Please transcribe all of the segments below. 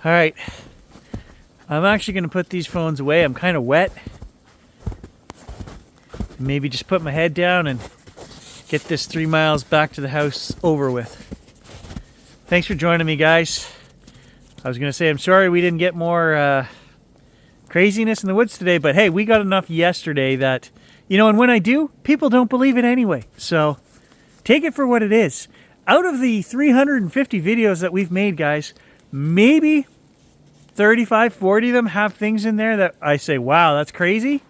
All right, I'm actually going to put these phones away. I'm kind of wet. Maybe just put my head down and get this 3 miles back to the house over with. Thanks for joining me, guys. I was going to say I'm sorry we didn't get more craziness in the woods today, but hey, we got enough yesterday that, you know, and when I do, people don't believe it anyway. So take it for what it is. Out of the 350 videos that we've made, guys, maybe 35, 40 of them have things in there that I say, wow, that's crazy.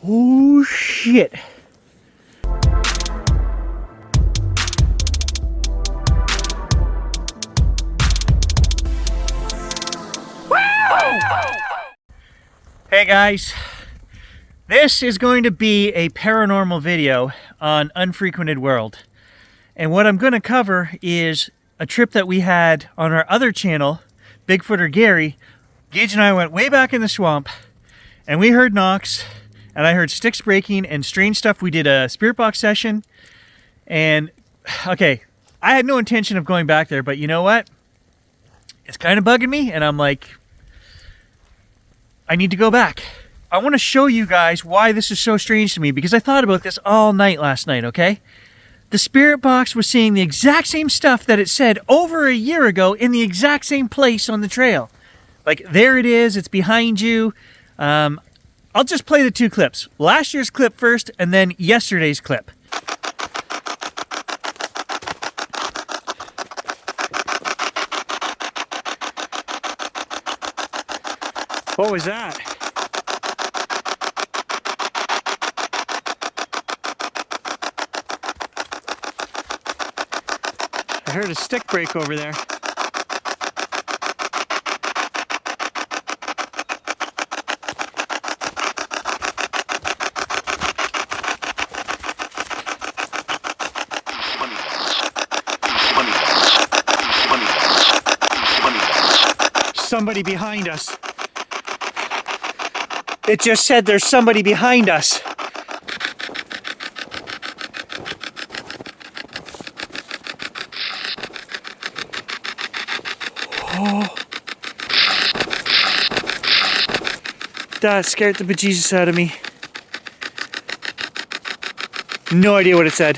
Oh, shit. Hey guys, this is going to be a paranormal video on Unfrequented World. And what I'm going to cover is a trip that we had on our other channel, Bigfooter Gary. Gage and I went way back in the swamp and we heard knocks and I heard sticks breaking and strange stuff. We did a spirit box session and okay, I had no intention of going back there, but you know what? It's kind of bugging me and I'm like, I need to go back. I want to show you guys why this is so strange to me because I thought about this all night last night, okay? The spirit box was seeing the exact same stuff that it said over a year ago in the exact same place on the trail. Like, there it is, it's behind you. I'll just play the two clips. Last year's clip first and then yesterday's clip. What was that? I heard a stick break over there. Somebody behind us. It just said there's somebody behind us. Oh. That scared the bejesus out of me. No idea what it said.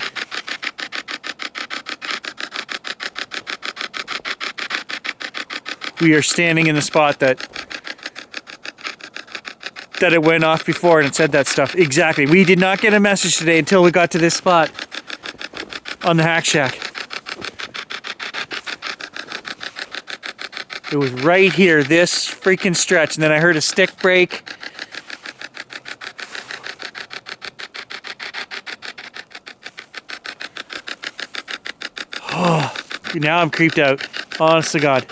We are standing in the spot that it went off before and it said that stuff. Exactly. We did not get a message today until we got to this spot on the hack shack. It was right here, this freaking stretch, and then I heard a stick break. Oh, now I'm creeped out. Honest to God.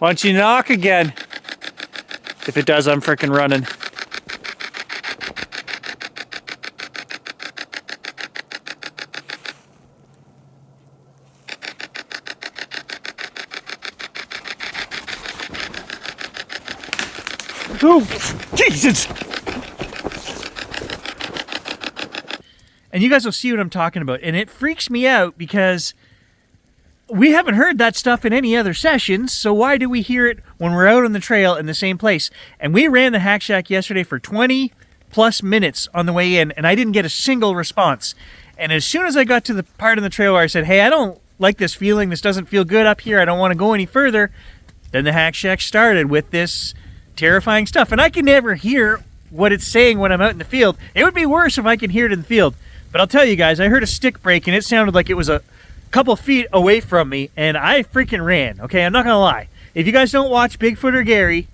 Why don't you knock again? If it does, I'm freaking running. Oh, Jesus! And you guys will see what I'm talking about. And it freaks me out because we haven't heard that stuff in any other sessions, so why do we hear it when we're out on the trail in the same place? And we ran the hack shack yesterday for 20 plus minutes on the way in, and I didn't get a single response. And as soon as I got to the part of the trail where I said, hey, I don't like this feeling, this doesn't feel good up here, I don't want to go any further, then the hack shack started with this terrifying stuff. And I can never hear what it's saying when I'm out in the field. It would be worse if I could hear it in the field. But I'll tell you guys, I heard a stick break, and it sounded like it was a couple feet away from me, and I freaking ran. Okay, I'm not gonna lie. If you guys don't watch Bigfooter Gary,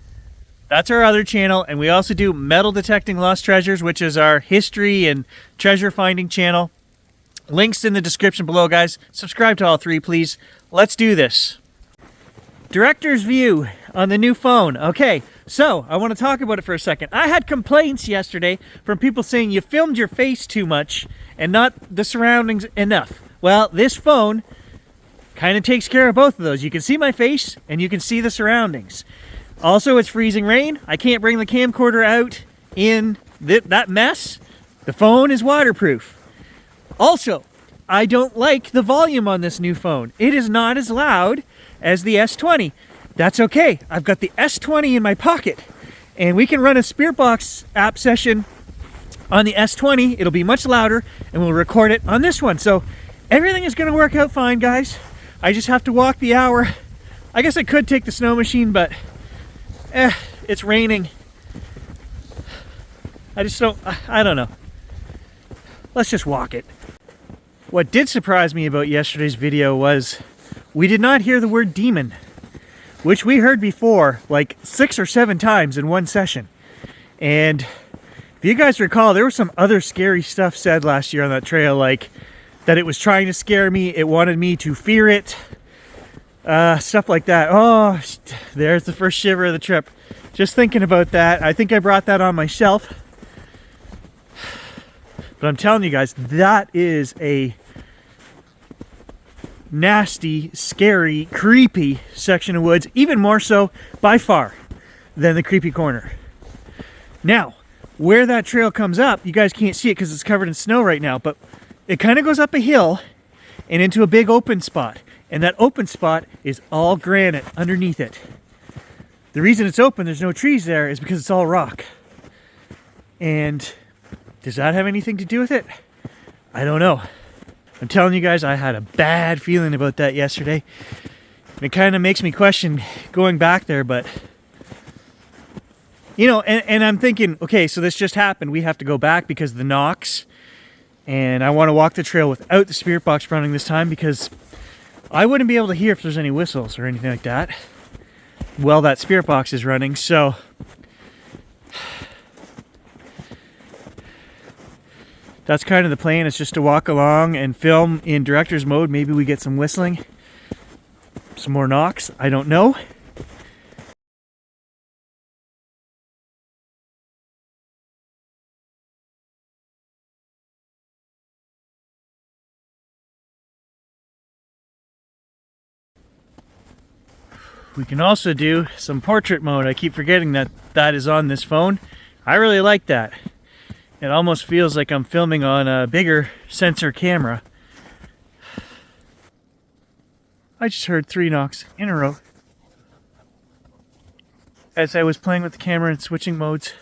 that's our other channel, and we also do Metal Detecting Lost Treasures, which is our history and treasure finding channel. Links in the description below, guys. Subscribe to all three, please. Let's do this. Director's view on the new phone. Okay, so I want to talk about it for a second. I had complaints yesterday from people saying you filmed your face too much and not the surroundings enough. Well, this phone kind of takes care of both of those. You can see my face and you can see the surroundings. Also, it's freezing rain. I can't bring the camcorder out in that mess. The phone is waterproof. Also, I don't like the volume on this new phone. It is not as loud as the S20. That's okay. I've got the S20 in my pocket, and we can run a Spirit Box app session on the S20. It'll be much louder, and we'll record it on this one. So everything is going to work out fine, guys. I just have to walk the hour. I guess I could take the snow machine, but it's raining. I don't know. Let's just walk it. What did surprise me about yesterday's video was we did not hear the word demon, which we heard before like 6 or 7 times in one session. And if you guys recall, there was some other scary stuff said last year on that trail, like that it was trying to scare me, it wanted me to fear it, stuff like that. Oh, there's the first shiver of the trip. Just thinking about that. I think I brought that on myself. But I'm telling you guys, that is a nasty, scary, creepy section of woods, even more so by far than the creepy corner. Now, where that trail comes up, you guys can't see it because it's covered in snow right now, but it kind of goes up a hill and into a big open spot. And that open spot is all granite underneath it. The reason it's open, there's no trees there, is because it's all rock. And does that have anything to do with it? I don't know. I'm telling you guys, I had a bad feeling about that yesterday. And it kind of makes me question going back there, but you know, and I'm thinking, okay, so this just happened. We have to go back because of the knocks. And I want to walk the trail without the Spirit Box running this time because I wouldn't be able to hear if there's any whistles or anything like that while that Spirit Box is running. So that's kind of the plan, is just to walk along and film in director's mode. Maybe we get some whistling, some more knocks. I don't know. We can also do some portrait mode. I keep forgetting that that is on this phone. I really like that. It almost feels like I'm filming on a bigger sensor camera. I just heard 3 knocks in a row as I was playing with the camera and switching modes.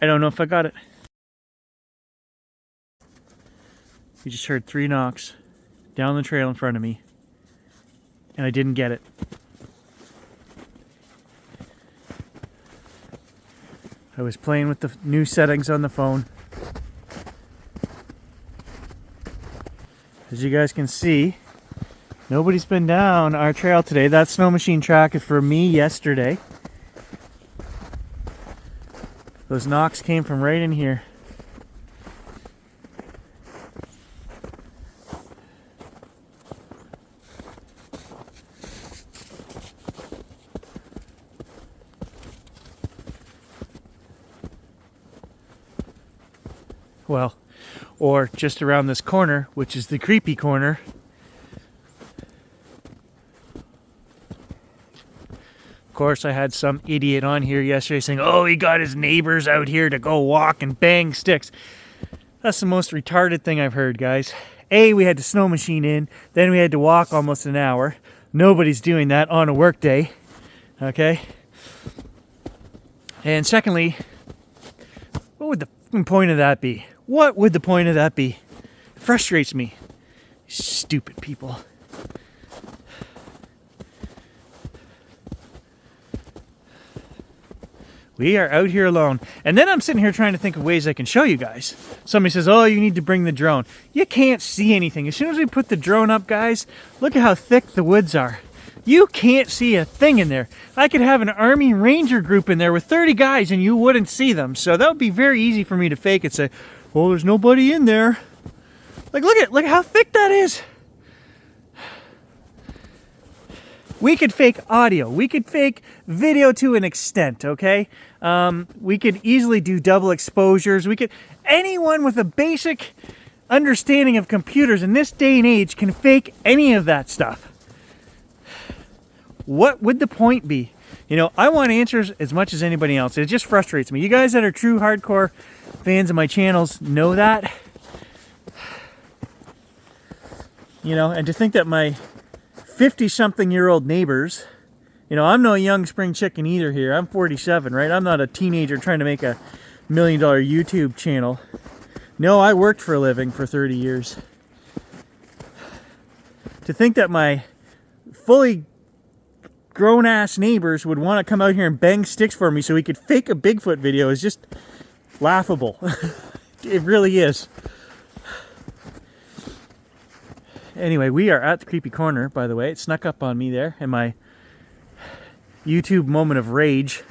I don't know if I got it. We just heard 3 knocks down the trail in front of me, and I didn't get it. I was playing with the new settings on the phone. As you guys can see, nobody's been down our trail today. That snow machine track is for me yesterday. Those knocks came from right in here. Well, or just around this corner, which is the creepy corner. Of course, I had some idiot on here yesterday saying, oh, he got his neighbors out here to go walk and bang sticks. That's the most retarded thing I've heard, guys. A, we had the snow machine in, then we had to walk almost an hour. Nobody's doing that on a work day, okay? And secondly, what would the point of that be? What would the point of that be? It frustrates me. Stupid people. We are out here alone. And then I'm sitting here trying to think of ways I can show you guys. Somebody says, oh, you need to bring the drone. You can't see anything. As soon as we put the drone up, guys, look at how thick the woods are. You can't see a thing in there. I could have an Army Ranger group in there with 30 guys and you wouldn't see them. So that would be very easy for me to fake and say, oh, there's nobody in there. Like, look how thick that is. We could fake audio. We could fake video to an extent, okay? We could easily do double exposures. Anyone with a basic understanding of computers in this day and age can fake any of that stuff, what would the point be? You know, I want answers as much as anybody else. It just frustrates me. You guys that are true hardcore fans of my channels know that. You know, and to think that my 50-something-year-old neighbors, you know, I'm no young spring chicken either here. I'm 47, right? I'm not a teenager trying to make a $1 million YouTube channel. No, I worked for a living for 30 years. To think that my fully grown-ass neighbors would want to come out here and bang sticks for me so we could fake a Bigfoot video is just laughable. It really is. Anyway, we are at the creepy corner, by the way. It snuck up on me there in my YouTube moment of rage.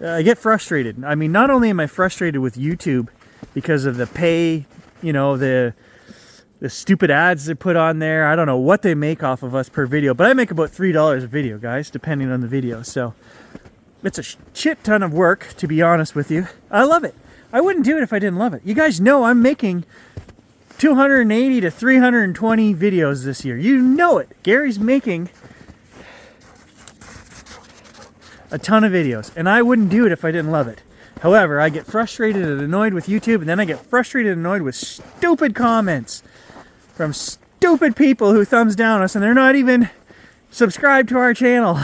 I get frustrated. I mean, not only am I frustrated with YouTube because of the pay, you know, the stupid ads they put on there. I don't know what they make off of us per video, but I make about $3 a video, guys, depending on the video. So it's a shit ton of work, to be honest with you. I love it. I wouldn't do it if I didn't love it. You guys know I'm making 280 to 320 videos this year. You know it. Gary's making a ton of videos, and I wouldn't do it if I didn't love it. However, I get frustrated and annoyed with YouTube, and then I get frustrated and annoyed with stupid comments from stupid people who thumbs down us, and they're not even subscribed to our channel.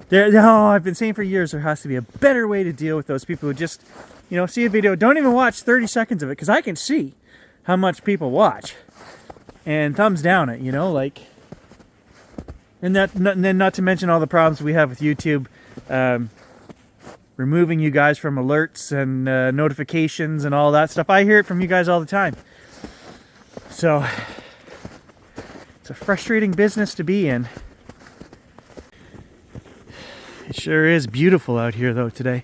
I've been saying for years there has to be a better way to deal with those people who just, you know, see a video, don't even watch 30 seconds of it, because I can see how much people watch and thumbs down it, you know, like, and then not to mention all the problems we have with YouTube, removing you guys from alerts and notifications and all that stuff. I hear it from you guys all the time. So it's a frustrating business to be in. It sure is beautiful out here though today.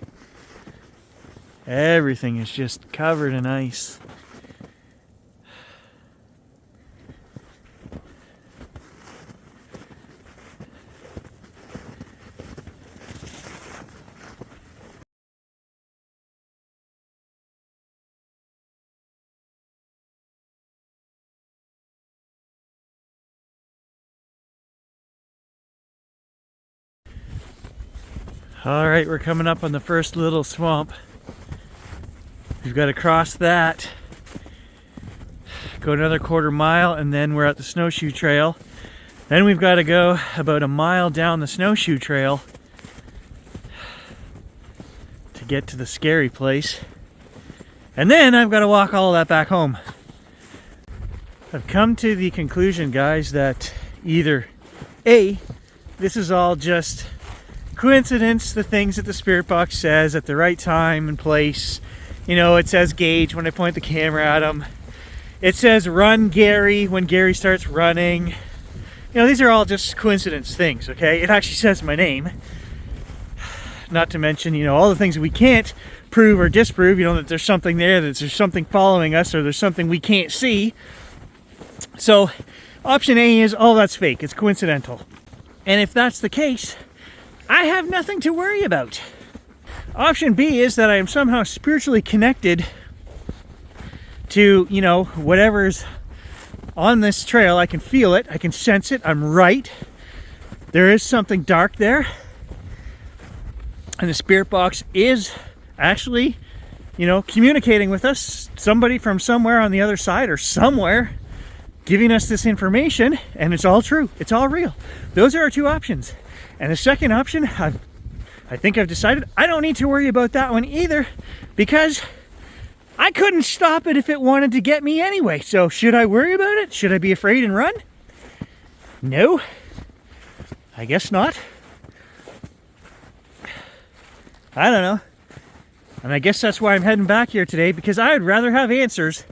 Everything is just covered in ice. All right, we're coming up on the first little swamp. We've got to cross that, go another quarter mile, and then we're at the snowshoe trail. Then we've got to go about a mile down the snowshoe trail to get to the scary place. And then I've got to walk all that back home. I've come to the conclusion, guys, that either A, this is all just coincidence, the things that the spirit box says at the right time and place. You know, it says Gage when I point the camera at him. It says run Gary when Gary starts running. You know, these are all just coincidence things, okay? It actually says my name. Not to mention, you know, all the things we can't prove or disprove, you know, that there's something there, that there's something following us, or there's something we can't see. So option A is, oh, that's fake, it's coincidental. And if that's the case, I have nothing to worry about. Option B is that I am somehow spiritually connected to, you know, whatever's on this trail. I can feel it, I can sense it, I'm right. There is something dark there. And the spirit box is actually, you know, communicating with us. Somebody from somewhere on the other side or somewhere giving us this information, and it's all true, it's all real. Those are our two options. And the second option, I think I've decided I don't need to worry about that one either, because I couldn't stop it if it wanted to get me anyway. So should I worry about it? Should I be afraid and run? No, I guess not. I don't know. And I guess that's why I'm heading back here today, because I would rather have answers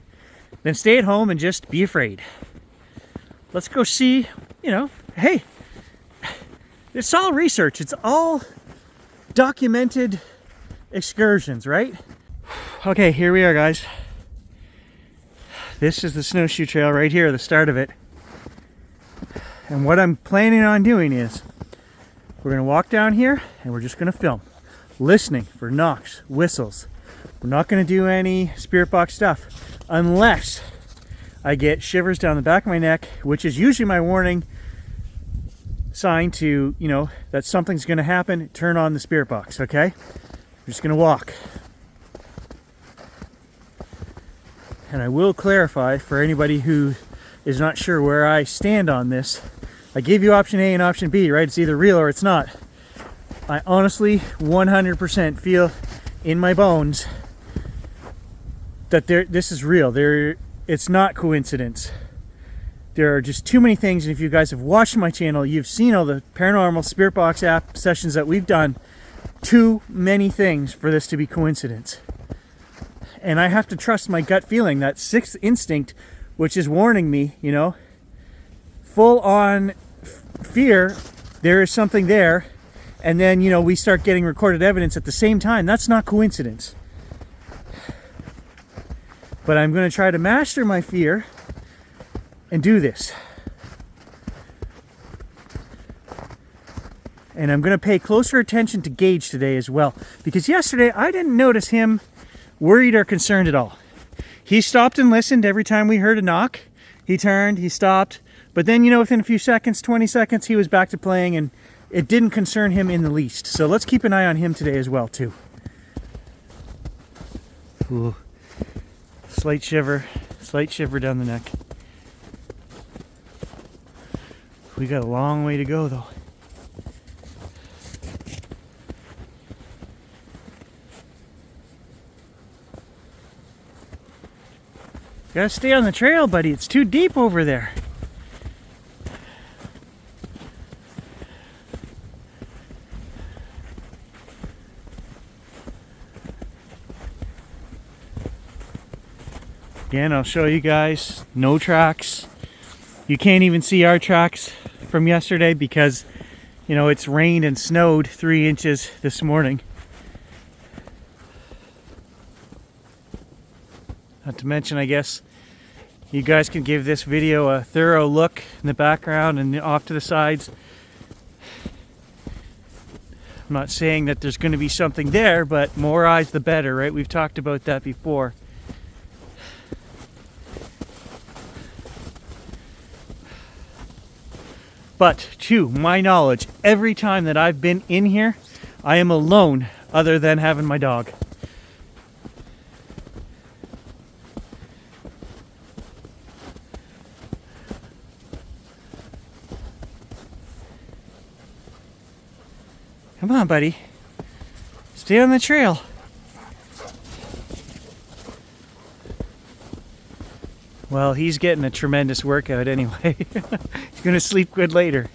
than stay at home and just be afraid. Let's go see, you know, hey, it's all research. It's all documented excursions, right? Okay, here we are, guys. This is the snowshoe trail right here, the start of it. And what I'm planning on doing is we're going to walk down here and we're just going to film, listening for knocks, whistles, We're not going to do any spirit box stuff unless I get shivers down the back of my neck, which is usually my warning sign to, you know, that something's going to happen. Turn on the spirit box, okay? I'm just going to walk. And I will clarify for anybody who is not sure where I stand on this. I gave you option A and option B, right? It's either real or it's not. I honestly 100% feel in my bones that this is real. It's not coincidence. There are just too many things, and if you guys have watched my channel, you've seen all the paranormal spirit box app sessions that we've done. Too many things for this to be coincidence. And I have to trust my gut feeling, that sixth instinct, which is warning me, you know, full on fear, there is something there. And then, you know, we start getting recorded evidence at the same time. That's not coincidence. But I'm going to try to master my fear and do this. And I'm going to pay closer attention to Gage today as well. Because yesterday I didn't notice him worried or concerned at all. He stopped and listened every time we heard a knock. He turned, he stopped. But then, you know, within a few seconds, 20 seconds, he was back to playing, and it didn't concern him in the least. So let's keep an eye on him today as well, too. Ooh. Slight shiver down the neck. We got a long way to go, though. Gotta stay on the trail, buddy. It's too deep over there. Again, I'll show you guys, no tracks. You can't even see our tracks from yesterday because, you know, it's rained and snowed 3 inches this morning. Not to mention, I guess, you guys can give this video a thorough look in the background and off to the sides. I'm not saying that there's going to be something there, but more eyes the better, right? We've talked about that before. But to my knowledge, every time that I've been in here, I am alone other than having my dog. Come on, buddy. Stay on the trail. Well, he's getting a tremendous workout anyway. He's gonna sleep good later.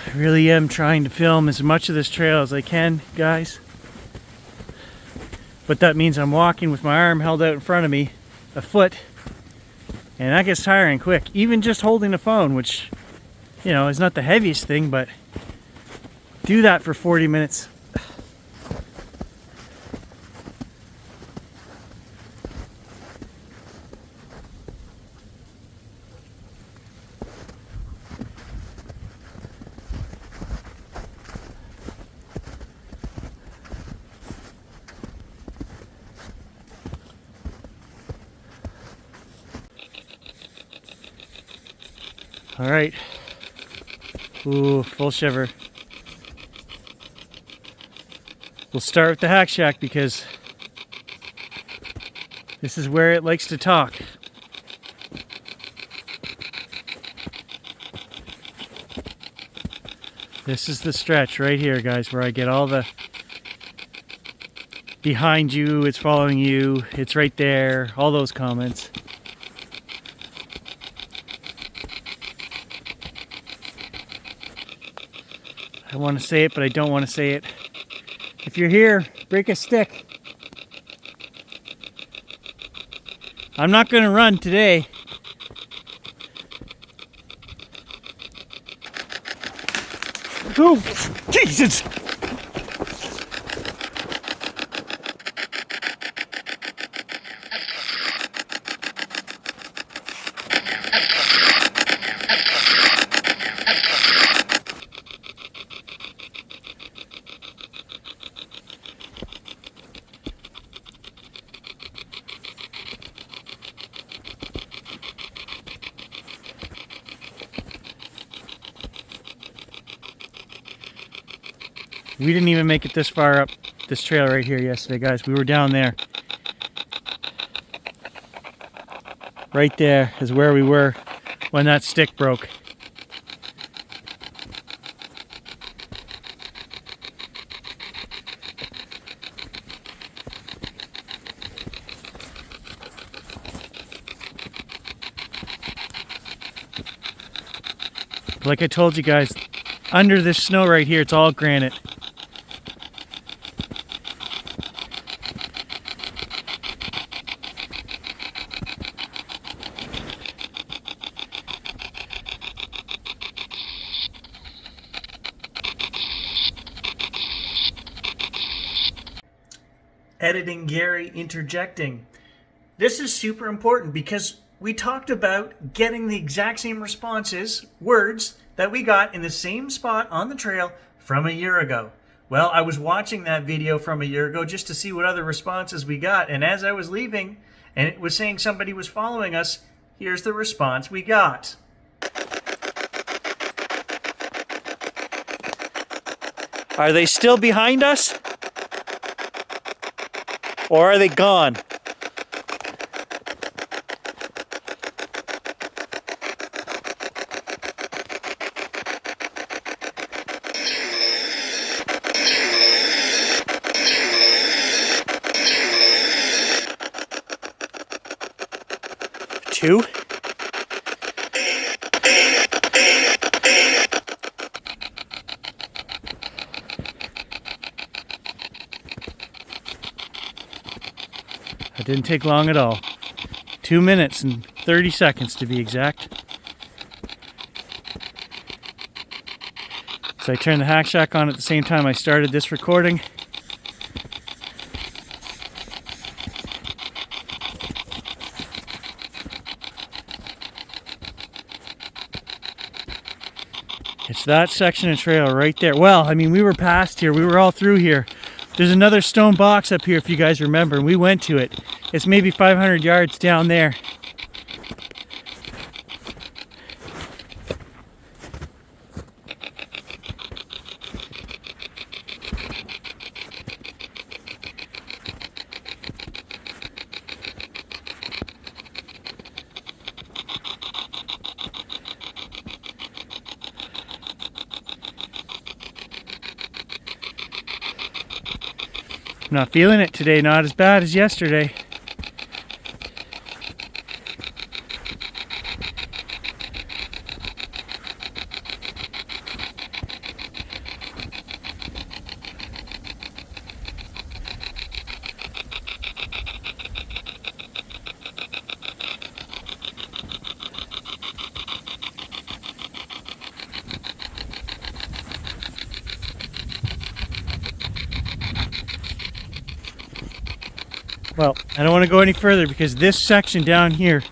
I really am trying to film as much of this trail as I can, guys. But that means I'm walking with my arm held out in front of me, a foot, and that gets tiring quick. Even just holding the phone, which, you know, is not the heaviest thing, but do that for 40 minutes. All right. Ooh, full shiver. We'll start with the hack shack because this is where it likes to talk. This is the stretch right here, guys, where I get all the behind you, it's following you, it's right there, all those comments. I want to say it, but I don't want to say it. If you're here, break a stick. I'm not going to run today. Oh, Jesus! We didn't even make it this far up this trail right here yesterday, guys. We were down there. Right there is where we were when that stick broke. Like I told you guys, under this snow right here, it's all granite. Editing Gary interjecting. This is super important because we talked about getting the exact same responses, words, that we got in the same spot on the trail from a year ago. Well, I was watching that video from a year ago just to see what other responses we got, and as I was leaving, and it was saying somebody was following us, here's the response we got. Are they still behind us? Or are they gone? Two. It didn't take long at all. 2 minutes and 30 seconds to be exact. So I turned the hack shack on at the same time I started this recording. It's that section of trail right there. Well, I mean, we were past here. We were all through here. There's another stone box up here, if you guys remember, and we went to it. It's maybe 500 yards down there. I'm not feeling it today, not as bad as yesterday. Well, I don't want to go any further because this section down here,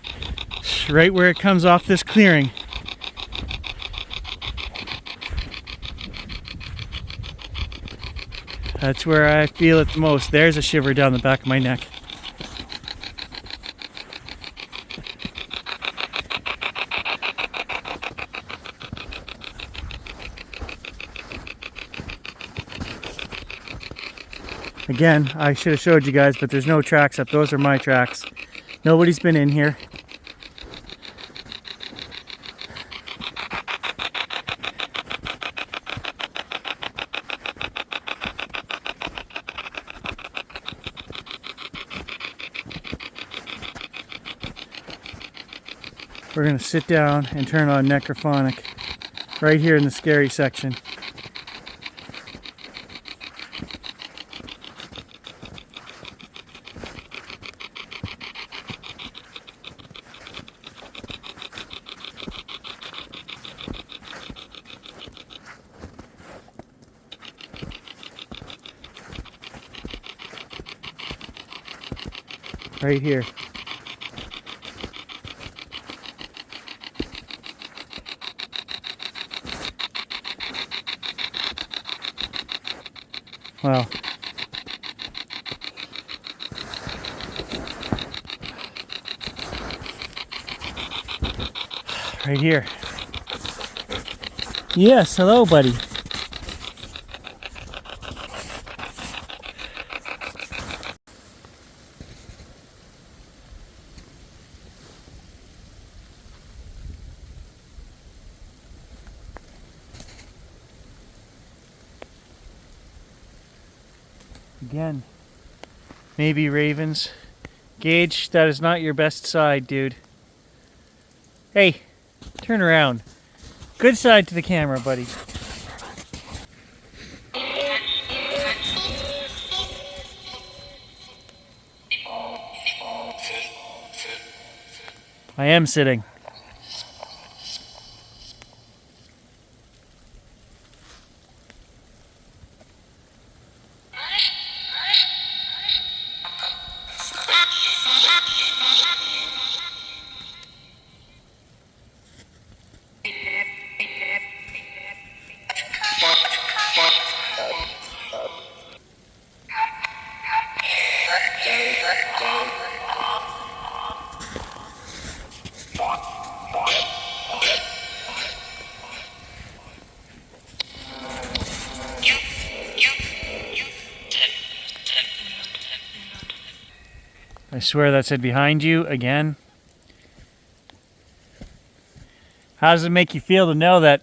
right where it comes off this clearing, that's where I feel it the most. There's a shiver down the back of my neck. Again, I should have showed you guys, but there's no tracks up. Those are my tracks. Nobody's been in here. We're going to sit down and turn on Necrophonic right here in the scary section. Right here. Wow. Right here. Yes, hello, buddy. Again, maybe ravens. Gage, that is not your best side, dude. Hey, turn around. Good side to the camera, buddy. I am sitting. I swear that said behind you again. How does it make you feel to know that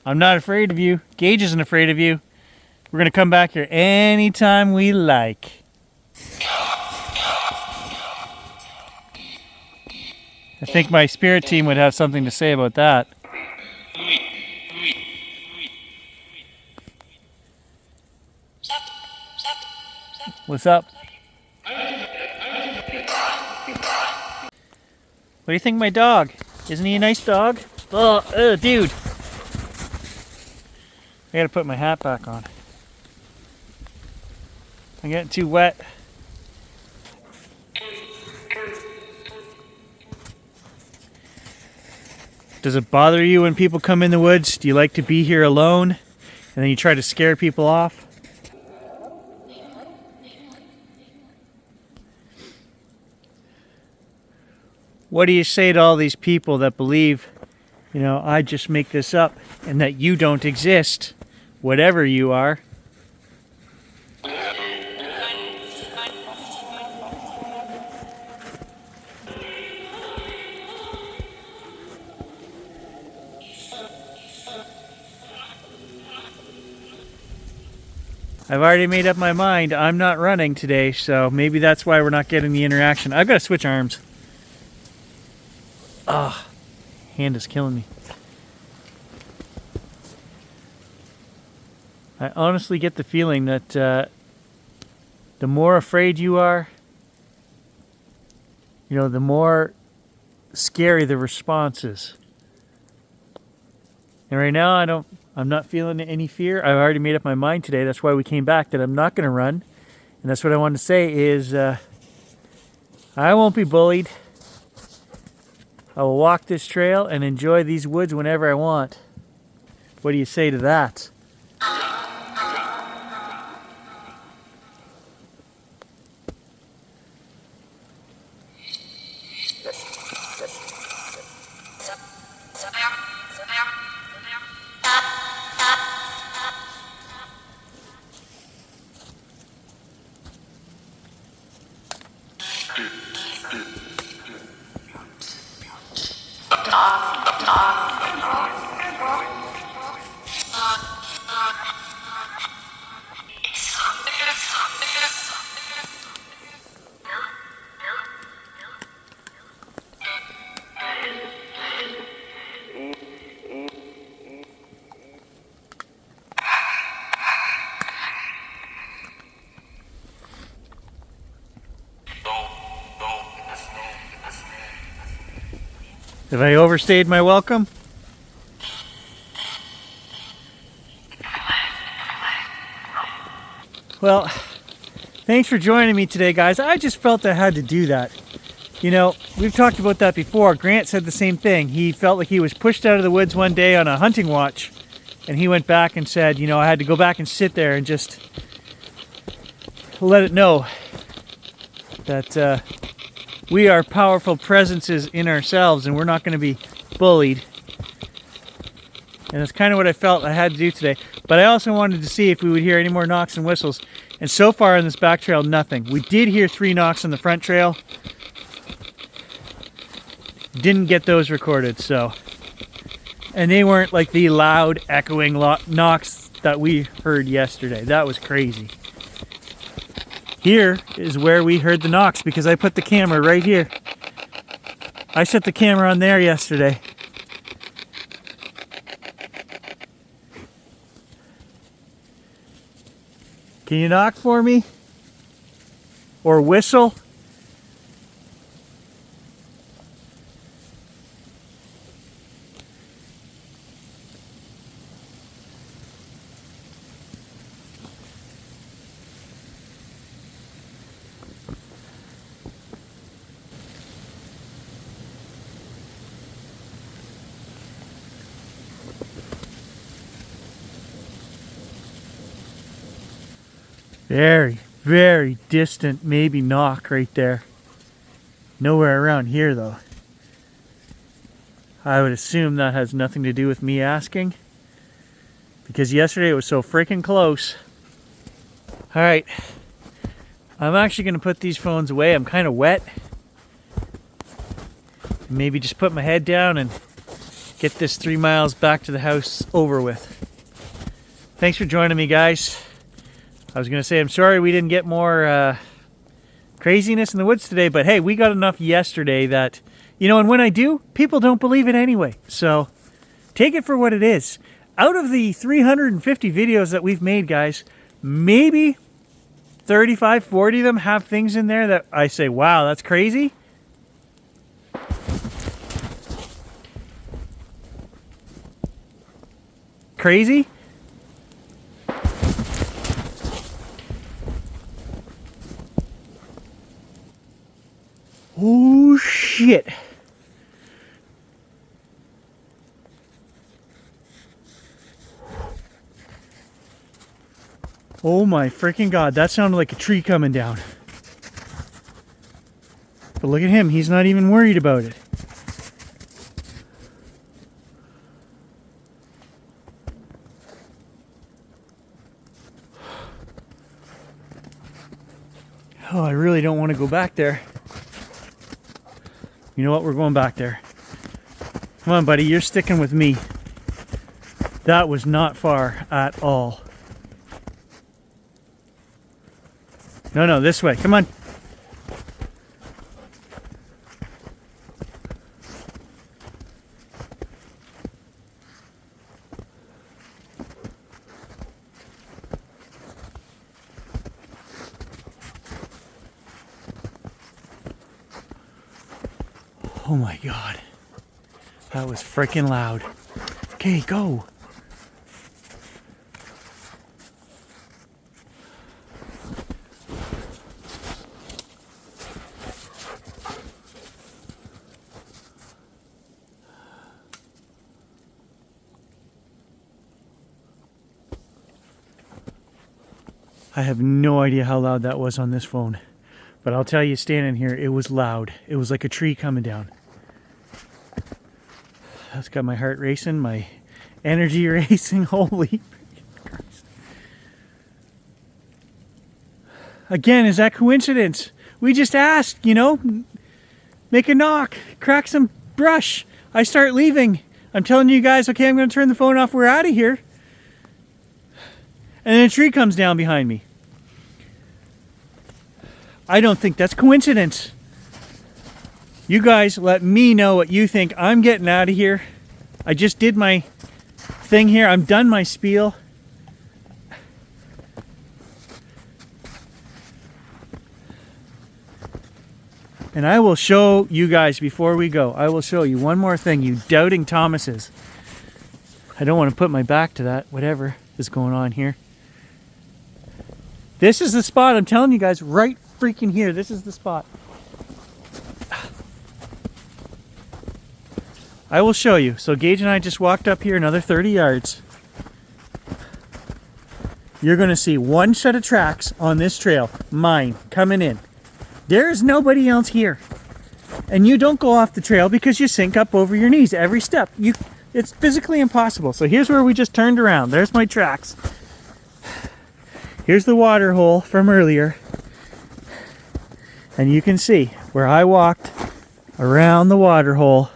I'm not afraid of you? Gage isn't afraid of you. We're going to come back here anytime we like. I think my spirit team would have something to say about that. What's up? What do you think of my dog? Isn't he a nice dog? Oh, dude. I gotta put my hat back on. I'm getting too wet. Does it bother you when people come in the woods? Do you like to be here alone? And then you try to scare people off? What do you say to all these people that believe, you know, I just make this up and that you don't exist, whatever you are? I've already made up my mind. I'm not running today, so maybe that's why we're not getting the interaction. I've got to switch arms. Ah, hand is killing me. I honestly get the feeling that the more afraid you are, you know, the more scary the response is. And right now, I'm not feeling any fear. I've already made up my mind today. That's why we came back, that I'm not going to run. And that's what I wanted to say is I won't be bullied. I will walk this trail and enjoy these woods whenever I want. What do you say to that? Have I overstayed my welcome? Well, thanks for joining me today, guys. I just felt I had to do that. You know, we've talked about that before. Grant said the same thing. He felt like he was pushed out of the woods one day on a hunting watch, and he went back and said, you know, I had to go back and sit there and just let it know that we are powerful presences in ourselves and we're not going to be bullied. And that's kind of what I felt I had to do today. But I also wanted to see if we would hear any more knocks and whistles. And so far on this back trail, nothing. We did hear 3 knocks on the front trail. Didn't get those recorded, so. And they weren't like the loud, echoing knocks that we heard yesterday. That was crazy. Here is where we heard the knocks because I put the camera right here. I set the camera on there yesterday. Can you knock for me? Or whistle? Very, very distant, maybe knock right there. Nowhere around here though. I would assume that has nothing to do with me asking, because yesterday it was so freaking close. All right, I'm actually gonna put these phones away. I'm kind of wet. Maybe just put my head down and get this 3 miles back to the house over with. Thanks for joining me, guys. I was going to say I'm sorry we didn't get more craziness in the woods today, but hey, we got enough yesterday that, you know, and when I do, people don't believe it anyway. So take it for what it is. Out of the 350 videos that we've made, guys, maybe 35, 40 of them have things in there that I say, wow, that's crazy. Crazy? Oh shit. Oh my freaking God, that sounded like a tree coming down. But look at him, he's not even worried about it. Oh, I really don't want to go back there. You know what? We're going back there. Come on, buddy. You're sticking with me. That was not far at all. No, this way. Come on. Oh my God, that was freaking loud. Okay, go. I have no idea how loud that was on this phone, but I'll tell you, standing here, it was loud. It was like a tree coming down. That's got my heart racing, my energy racing. Holy Christ. Again, is that coincidence? We just asked, you know, make a knock, crack some brush. I start leaving. I'm telling you guys, okay, I'm going to turn the phone off. We're out of here. And then a tree comes down behind me. I don't think that's coincidence. You guys let me know what you think. I'm getting out of here. I just did my thing here. I'm done my spiel. And I will show you guys before we go. I will show you one more thing, you doubting Thomases. I don't want to put my back to that, whatever is going on here. This is the spot, I'm telling you guys, right freaking here. This is the spot. I will show you. So Gage and I just walked up here another 30 yards. You're going to see one set of tracks on this trail, mine, coming in. There's nobody else here. And you don't go off the trail because you sink up over your knees every step. It's physically impossible. So here's where we just turned around. There's my tracks. Here's the water hole from earlier. And you can see where I walked around the water hole.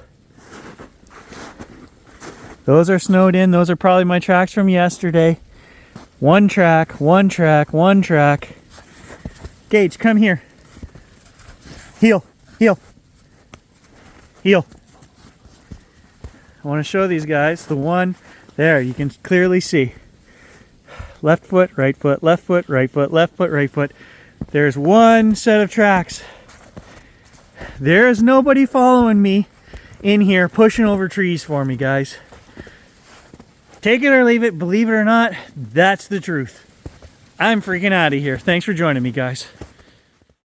Those are snowed in. Those are probably my tracks from yesterday. One track, one track, one track. Gage, come here. Heel, heel, heel. I want to show these guys the one there. You can clearly see. Left foot, right foot, left foot, right foot, left foot, right foot. There's one set of tracks. There is nobody following me in here, pushing over trees for me, guys. Take it or leave it, believe it or not, that's the truth. I'm freaking out of here. Thanks for joining me, guys.